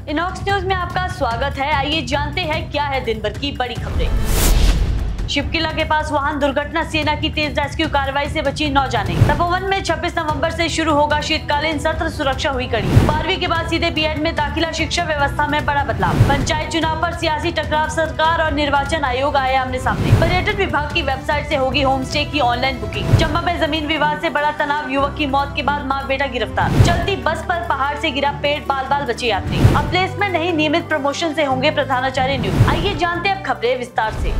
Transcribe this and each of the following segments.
Inox news में आपका स्वागत है। आइए जानते हैं क्या है दिन भर की बड़ी खबरें। शिवकिला के पास वाहन दुर्घटना, सेना की तेज रेस्क्यू कार्रवाई से बची 9 जानें। तपोवन में 26 नवंबर से शुरू होगा शीतकालीन सत्र, सुरक्षा हुई कड़ी। 12वीं के बाद सीधे बीएड में दाखिला, शिक्षा व्यवस्था में बड़ा बदलाव। पंचायत चुनाव पर सियासी टकराव, सरकार और निर्वाचन आयोग आए आमने सामने। पर्यटन विभाग की वेबसाइट से होगी होम स्टे की ऑनलाइन बुकिंग। चंबा में जमीन विवाद से बड़ा तनाव, युवक की मौत के बाद माँ बेटा गिरफ्तार। चलती बस पर पहाड़ से गिरा पेड़, बाल बाल बचे यात्री। अब प्लेसमेंट नहीं, नियमित प्रमोशन से होंगे प्रधानाचार्य नियुक्त। आइए जानते हैं अब खबरें विस्तार से।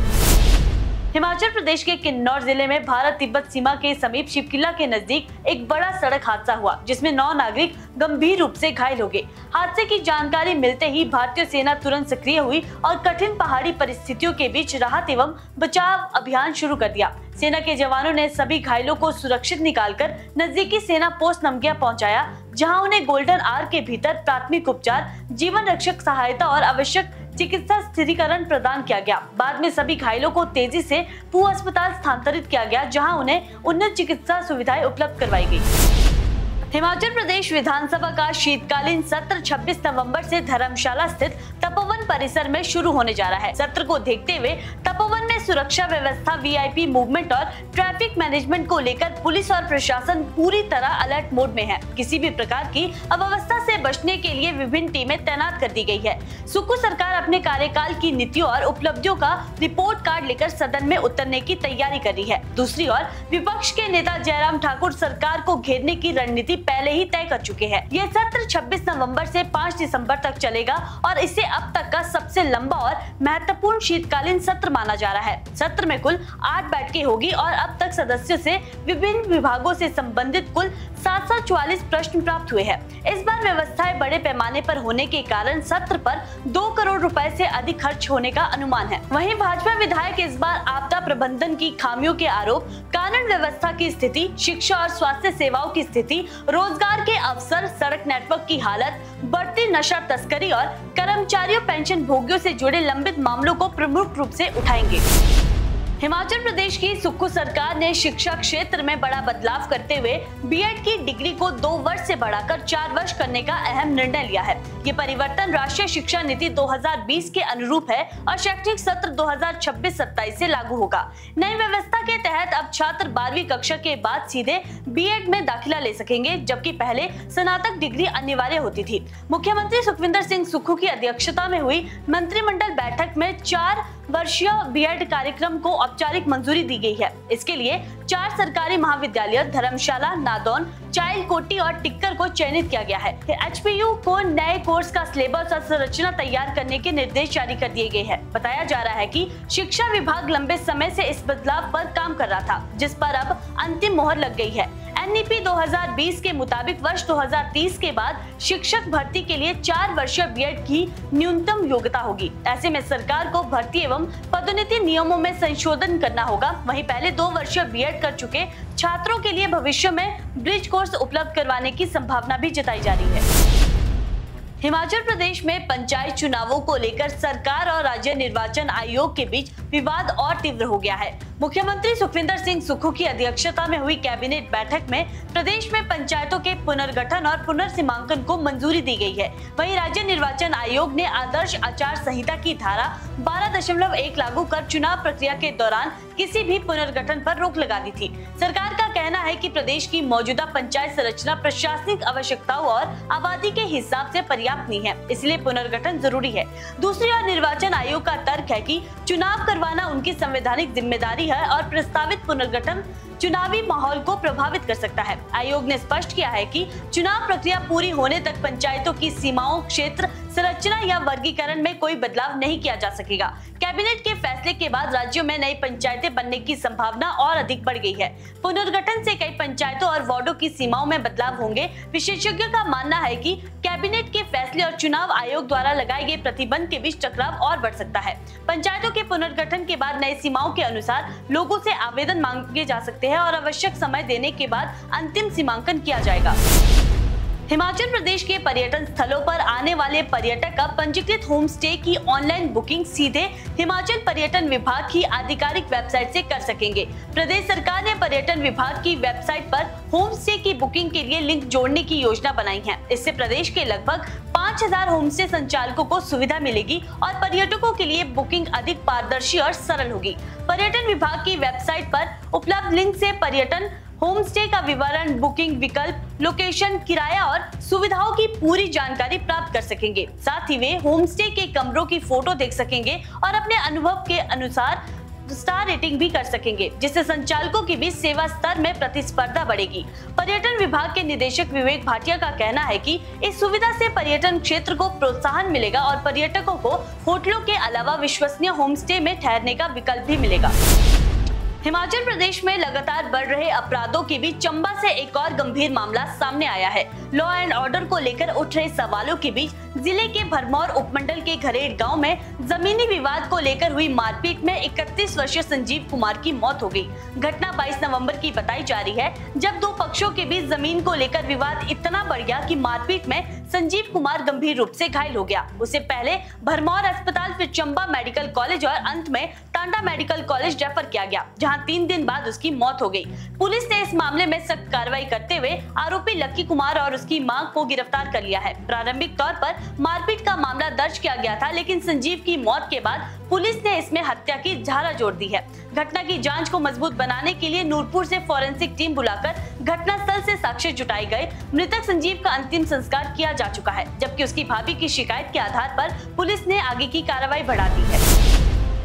हिमाचल प्रदेश के किन्नौर जिले में भारत तिब्बत सीमा के समीप शिवकिला के नजदीक एक बड़ा सड़क हादसा हुआ, जिसमें 9 नागरिक गंभीर रूप से घायल हो गए। हादसे की जानकारी मिलते ही भारतीय सेना तुरंत सक्रिय हुई और कठिन पहाड़ी परिस्थितियों के बीच राहत एवं बचाव अभियान शुरू कर दिया। सेना के जवानों ने सभी घायलों को सुरक्षित निकालकर नजदीकी सेना पोस्ट नमगिया पहुंचाया, जहां उन्हें गोल्डन आवर के भीतर प्राथमिक उपचार, जीवन रक्षक सहायता और आवश्यक चिकित्सा स्थिरीकरण प्रदान किया गया। बाद में सभी घायलों को तेजी से पू अस्पताल स्थानांतरित किया गया, जहां उन्हें उन्नत चिकित्सा सुविधाएं उपलब्ध करवाई गई। हिमाचल प्रदेश विधानसभा का शीतकालीन सत्र 26 नवंबर से धर्मशाला स्थित तपोवन परिसर में शुरू होने जा रहा है। सत्र को देखते हुए तपोवन में सुरक्षा व्यवस्था, वीआईपी मूवमेंट और ट्रैफिक मैनेजमेंट को लेकर पुलिस और प्रशासन पूरी तरह अलर्ट मोड में है। किसी भी प्रकार की अव्यवस्था से बचने के लिए विभिन्न टीमें तैनात कर दी गई है। सुक्खू सरकार अपने कार्यकाल की नीतियों और उपलब्धियों का रिपोर्ट कार्ड लेकर सदन में उतरने की तैयारी कर रही है। दूसरी ओर विपक्ष के नेता जयराम ठाकुर सरकार को घेरने की रणनीति पहले ही तय कर चुके हैं। यह सत्र 26 नवंबर से 5 दिसंबर तक चलेगा और इसे अब तक का सबसे लंबा और महत्वपूर्ण शीतकालीन सत्र माना जा रहा है। सत्र में कुल 8 बैठकें होगी और अब तक सदस्यों से विभिन्न विभागों से संबंधित कुल 744 प्रश्न प्राप्त हुए हैं। इस बार व्यवस्थाएं बड़े पैमाने पर होने के कारण सत्र पर 2 करोड़ रुपए से अधिक खर्च होने का अनुमान है। वहीं भाजपा विधायक इस बार आपदा प्रबंधन की खामियों के आरोप, कानून व्यवस्था की स्थिति, शिक्षा और स्वास्थ्य सेवाओं की स्थिति, रोजगार के अवसर, सड़क नेटवर्क की हालत, बढ़ती नशा तस्करी और कर्मचारियों पेंशन भोगियों से जुड़े लंबित मामलों को प्रमुख रूप से उठाएंगे। हिमाचल प्रदेश की सुक्खू सरकार ने शिक्षा क्षेत्र में बड़ा बदलाव करते हुए बीएड की डिग्री को 2 वर्ष से बढ़ाकर 4 वर्ष करने का अहम निर्णय लिया है। ये परिवर्तन राष्ट्रीय शिक्षा नीति 2020 के अनुरूप है और शैक्षणिक सत्र 2026-27 से लागू होगा। नई व्यवस्था के तहत अब छात्र 12वीं कक्षा के बाद सीधे बीएड में दाखिला ले सकेंगे, जबकि पहले स्नातक डिग्री अनिवार्य होती थी। मुख्यमंत्री सुखविंदर सिंह सुक्खू की अध्यक्षता में हुई मंत्रिमंडल बैठक में 4 वर्षीय बीएड कार्यक्रम को औपचारिक मंजूरी दी गई है। इसके लिए 4 सरकारी महाविद्यालय धर्मशाला, नादौन, चाइल्डकोटी और टिक्कर को चयनित किया गया है। एचपीयू को नए कोर्स का सिलेबस और संरचना तैयार करने के निर्देश जारी कर दिए गए हैं। बताया जा रहा है कि शिक्षा विभाग लंबे समय से इस बदलाव पर काम कर रहा था, जिस पर अब अंतिम मोहर लग गई है। एनईपी 2020 के मुताबिक वर्ष 2030 के बाद शिक्षक भर्ती के लिए 4 वर्षीय बीएड की न्यूनतम योग्यता होगी। ऐसे में सरकार को भर्ती एवं पदोन्नति नियमों में संशोधन करना होगा। वहीं पहले 2 वर्षीय बीएड कर चुके छात्रों के लिए भविष्य में ब्रिज कोर्स उपलब्ध करवाने की संभावना भी जताई जा रही है। हिमाचल प्रदेश में पंचायत चुनावों को लेकर सरकार और राज्य निर्वाचन आयोग के बीच विवाद और तीव्र हो गया है। मुख्यमंत्री सुखविंदर सिंह सुक्खू की अध्यक्षता में हुई कैबिनेट बैठक में प्रदेश में पंचायतों के पुनर्गठन और पुनर्सीमांकन को मंजूरी दी गई है। वहीं राज्य निर्वाचन आयोग ने आदर्श आचार संहिता की धारा 12.1 लागू कर चुनाव प्रक्रिया के दौरान किसी भी पुनर्गठन पर रोक लगा दी थी। सरकार का कहना है कि प्रदेश की मौजूदा पंचायत संरचना प्रशासनिक आवश्यकताओं और आबादी के हिसाब से पर्याप्त नहीं है, इसलिए पुनर्गठन जरूरी है। दूसरी ओर निर्वाचन आयोग का तर्क है कि चुनाव करवाना उनकी संवैधानिक जिम्मेदारी है और प्रस्तावित पुनर्गठन चुनावी माहौल को प्रभावित कर सकता है। आयोग ने स्पष्ट किया है कि चुनाव प्रक्रिया पूरी होने तक पंचायतों की सीमाओं, क्षेत्र, संरचना या वर्गीकरण में कोई बदलाव नहीं किया जा सकेगा। कैबिनेट के फैसले के बाद राज्यों में नई पंचायतें बनने की संभावना और अधिक बढ़ गई है। पुनर्गठन से कई पंचायतों और वार्डों की सीमाओं में बदलाव होंगे। विशेषज्ञों का मानना है कि कैबिनेट के फैसले और चुनाव आयोग द्वारा लगाए गए प्रतिबंध के बीच टकराव और बढ़ सकता है। पंचायतों के पुनर्गठन के बाद नई सीमाओं के अनुसार लोगों से आवेदन मांगे जा सकते हैं और आवश्यक समय देने के बाद अंतिम सीमांकन किया जाएगा। हिमाचल प्रदेश के पर्यटन स्थलों पर आने वाले पर्यटक अब पंजीकृत होम स्टे की ऑनलाइन बुकिंग सीधे हिमाचल पर्यटन विभाग की आधिकारिक वेबसाइट से कर सकेंगे। प्रदेश सरकार ने पर्यटन विभाग की वेबसाइट पर होम स्टे की बुकिंग के लिए लिंक जोड़ने की योजना बनाई है। इससे प्रदेश के लगभग 5000 होमस्टे संचालकों को सुविधा मिलेगी और पर्यटकों के लिए बुकिंग अधिक पारदर्शी और सरल होगी। पर्यटन विभाग की वेबसाइट पर उपलब्ध लिंक से पर्यटन होम स्टे का विवरण, बुकिंग विकल्प, लोकेशन, किराया और सुविधाओं की पूरी जानकारी प्राप्त कर सकेंगे। साथ ही वे होम स्टे के कमरों की फोटो देख सकेंगे और अपने अनुभव के अनुसार स्टार रेटिंग भी कर सकेंगे, जिससे संचालकों की भी सेवा स्तर में प्रतिस्पर्धा बढ़ेगी। पर्यटन विभाग के निदेशक विवेक भाटिया का कहना है कि इस सुविधा से पर्यटन क्षेत्र को प्रोत्साहन मिलेगा और पर्यटकों को होटलों के अलावा विश्वसनीय होम स्टे में ठहरने का विकल्प भी मिलेगा। हिमाचल प्रदेश में लगातार बढ़ रहे अपराधों के बीच चंबा से एक और गंभीर मामला सामने आया है। लॉ एंड ऑर्डर को लेकर उठ रहे सवालों के बीच जिले के भरमौर उपमंडल के घरेड़ गांव में जमीनी विवाद को लेकर हुई मारपीट में 31 वर्षीय संजीव कुमार की मौत हो गई। घटना 22 नवंबर की बताई जा रही है, जब दो पक्षों के बीच जमीन को लेकर विवाद इतना बढ़ गया कि मारपीट में संजीव कुमार गंभीर रूप से घायल हो गया। उसे पहले भरमौर अस्पताल, फिर चंबा मेडिकल कॉलेज और अंत में टांडा मेडिकल कॉलेज रेफर किया गया, जहां 3 दिन बाद उसकी मौत हो गई। पुलिस ने इस मामले में सख्त कार्रवाई करते हुए आरोपी लक्की कुमार और उसकी मां को गिरफ्तार कर लिया है। प्रारंभिक तौर पर मारपीट का मामला दर्ज किया गया था, लेकिन संजीव की मौत के बाद पुलिस ने इसमें हत्या की धारा जोड़ दी है। घटना की जांच को मजबूत बनाने के लिए नूरपुर से फॉरेंसिक टीम बुलाकर घटनास्थल से साक्ष्य जुटाए गए। मृतक संजीव का अंतिम संस्कार किया जा चुका है, जबकि उसकी भाभी की शिकायत के आधार पर पुलिस ने आगे की कार्रवाई बढ़ा दी है।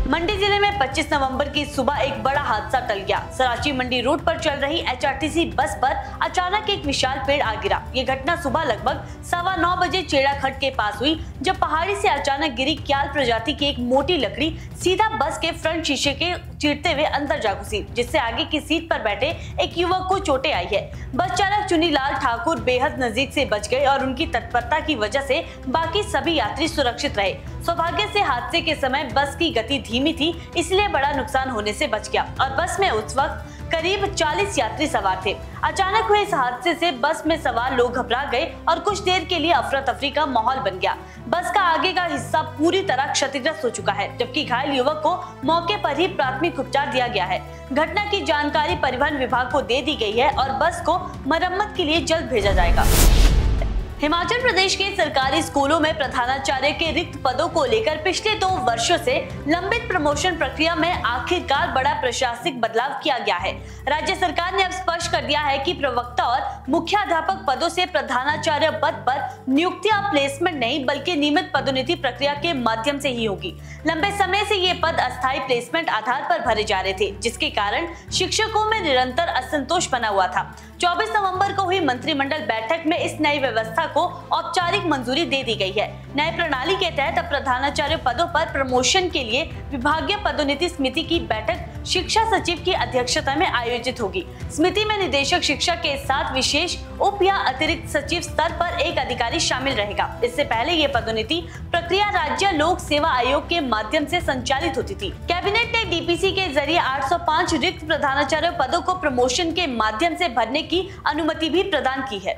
मंडी जिले में 25 नवंबर की सुबह एक बड़ा हादसा टल गया। सराची मंडी रोड पर चल रही HRTC बस पर अचानक एक विशाल पेड़ आ गिरा। ये घटना सुबह लगभग 9:15 बजे चेड़ा खट के पास हुई, जब पहाड़ी से अचानक गिरी क्याल प्रजाति की एक मोटी लकड़ी सीधा बस के फ्रंट शीशे के चीरते हुए अंदर जा घुसी, जिससे आगे की सीट पर बैठे एक युवक को चोटें आई है। बस चालक चुनीलाल ठाकुर बेहद नजदीक से बच गए और उनकी तत्परता की वजह से बाकी सभी यात्री सुरक्षित रहे। सौभाग्य से हादसे के समय बस की गति धीमी थी, इसलिए बड़ा नुकसान होने से बच गया और बस में उस वक्त करीब 40 यात्री सवार थे। अचानक हुए इस हादसे से बस में सवार लोग घबरा गए और कुछ देर के लिए अफरा तफरी का माहौल बन गया। बस का आगे का हिस्सा पूरी तरह क्षतिग्रस्त हो चुका है, जबकि घायल युवक को मौके पर ही प्राथमिक उपचार दिया गया है। घटना की जानकारी परिवहन विभाग को दे दी गई है और बस को मरम्मत के लिए जल्द भेजा जाएगा। हिमाचल प्रदेश के सरकारी स्कूलों में प्रधानाचार्य के रिक्त पदों को लेकर पिछले 2 वर्षों से लंबित प्रमोशन प्रक्रिया में आखिरकार बड़ा प्रशासनिक बदलाव किया गया है। राज्य सरकार ने अब स्पष्ट कर दिया है कि प्रवक्ता और मुख्याध्यापक पदों से प्रधानाचार्य पद पर नियुक्तियां प्लेसमेंट नहीं, बल्कि नियमित पदोन्नति प्रक्रिया के माध्यम से ही होगी। लंबे समय से ये पद अस्थायी प्लेसमेंट आधार पर भरे जा रहे थे, जिसके कारण शिक्षकों में निरंतर असंतोष बना हुआ था। 24 नवंबर को हुई मंत्रिमंडल बैठक में इस नई व्यवस्था को औपचारिक मंजूरी दे दी गई है। नई प्रणाली के तहत अब प्रधानाचार्य पदों पर प्रमोशन के लिए विभागीय पदोन्नति समिति की बैठक शिक्षा सचिव की अध्यक्षता में आयोजित होगी। समिति में निदेशक शिक्षा के साथ विशेष उप या अतिरिक्त सचिव स्तर पर एक अधिकारी शामिल रहेगा। इससे पहले ये पदोन्नति प्रक्रिया राज्य लोक सेवा आयोग के माध्यम से संचालित होती थी। कैबिनेट ने DPC के जरिए 805 रिक्त प्रधानाचार्य पदों को प्रमोशन के माध्यम से भरने की अनुमति भी प्रदान की है।